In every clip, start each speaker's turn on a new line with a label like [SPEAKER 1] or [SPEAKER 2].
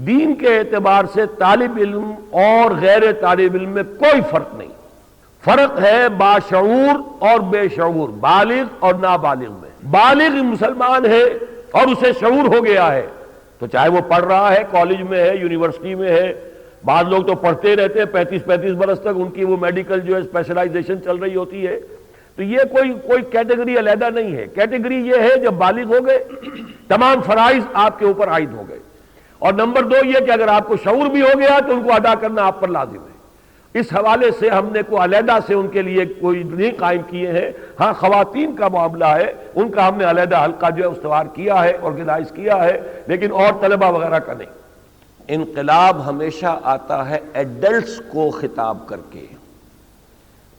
[SPEAKER 1] دین کے اعتبار سے طالب علم اور غیر طالب علم میں کوئی فرق نہیں، فرق ہے باشعور اور بے شعور، بالغ اور نابالغ میں۔ بالغ مسلمان ہے اور اسے شعور ہو گیا ہے تو چاہے وہ پڑھ رہا ہے، کالج میں ہے، یونیورسٹی میں ہے، بعض لوگ تو پڑھتے رہتے ہیں 35 برس تک، ان کی وہ میڈیکل جو ہے اسپیشلائزیشن چل رہی ہوتی ہے، تو یہ کوئی کیٹیگری علیحدہ نہیں ہے۔ کیٹیگری یہ ہے جب بالغ ہو گئے، تمام فرائض آپ کے اوپر عائد ہو گئے، اور نمبر 2 یہ کہ اگر آپ کو شعور بھی ہو گیا تو ان کو ادا کرنا آپ پر لازم ہے۔ اس حوالے سے ہم نے کوئی علیحدہ سے ان کے لیے کوئی نہیں قائم کیے ہیں۔ ہاں خواتین کا معاملہ ہے، ان کا ہم نے علیحدہ حلقہ جو ہے استوار کیا ہے، آرگنائز کیا ہے، لیکن اور طلبہ وغیرہ کا نہیں۔ انقلاب ہمیشہ آتا ہے ایڈلٹس کو خطاب کر کے،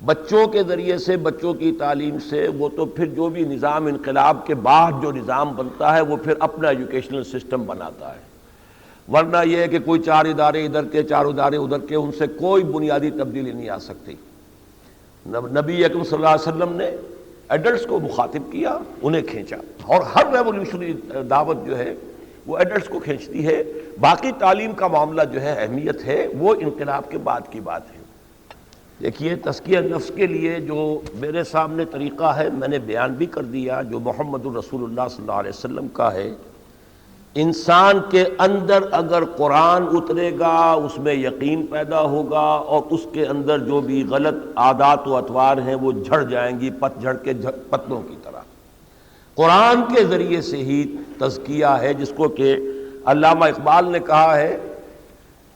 [SPEAKER 1] بچوں کے ذریعے سے، بچوں کی تعلیم سے۔ وہ تو پھر جو بھی نظام انقلاب کے بعد جو نظام بنتا ہے وہ پھر اپنا ایجوکیشنل سسٹم بناتا ہے، ورنہ یہ ہے کہ کوئی 4 ادارے ادھر کے 4 ادارے ادھر کے، ان سے کوئی بنیادی تبدیلی نہیں آ سکتی۔ نبی اکرم صلی اللہ علیہ وسلم نے ایڈلٹس کو مخاطب کیا، انہیں کھینچا، اور ہر ریولوشنری دعوت جو ہے وہ ایڈلٹس کو کھینچتی ہے۔ باقی تعلیم کا معاملہ جو ہے اہمیت ہے، وہ انقلاب کے بعد کی بات ہے۔ دیکھیے تزکیہ نفس کے لیے جو میرے سامنے طریقہ ہے میں نے بیان بھی کر دیا، جو محمد الرسول اللہ صلی اللہ علیہ وسلم کا ہے۔ انسان کے اندر اگر قرآن اترے گا، اس میں یقین پیدا ہوگا، اور اس کے اندر جو بھی غلط عادات و اطوار ہیں وہ جھڑ جائیں گی پت جھڑ کے پتوں کی طرح۔ قرآن کے ذریعے سے ہی تزکیہ ہے، جس کو کہ علامہ اقبال نے کہا ہے،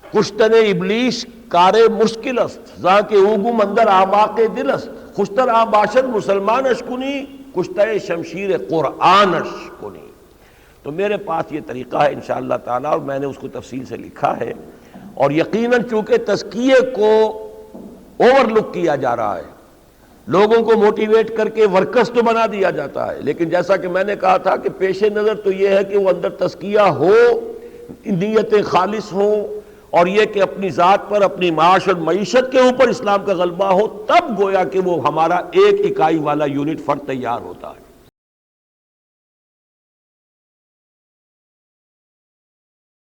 [SPEAKER 1] کشتن ابلیس کار مشکل است زاں کے اوگم اندر آماق دل است، خوشتر آ باشد مسلمانش کنی کشتہ شمشیر قرآنش کنی۔ تو میرے پاس یہ طریقہ ہے انشاءاللہ تعالیٰ، اور میں نے اس کو تفصیل سے لکھا ہے، اور یقیناً چونکہ تزکیے کو اوور لک کیا جا رہا ہے، لوگوں کو موٹیویٹ کر کے ورکرز تو بنا دیا جاتا ہے، لیکن جیسا کہ میں نے کہا تھا کہ پیش نظر تو یہ ہے کہ وہ اندر تزکیہ ہو، نیتیں خالص ہوں، اور یہ کہ اپنی ذات پر، اپنی معاش اور معیشت کے اوپر اسلام کا غلبہ ہو، تب گویا کہ وہ ہمارا ایک اکائی والا یونٹ فرد تیار ہوتا ہے۔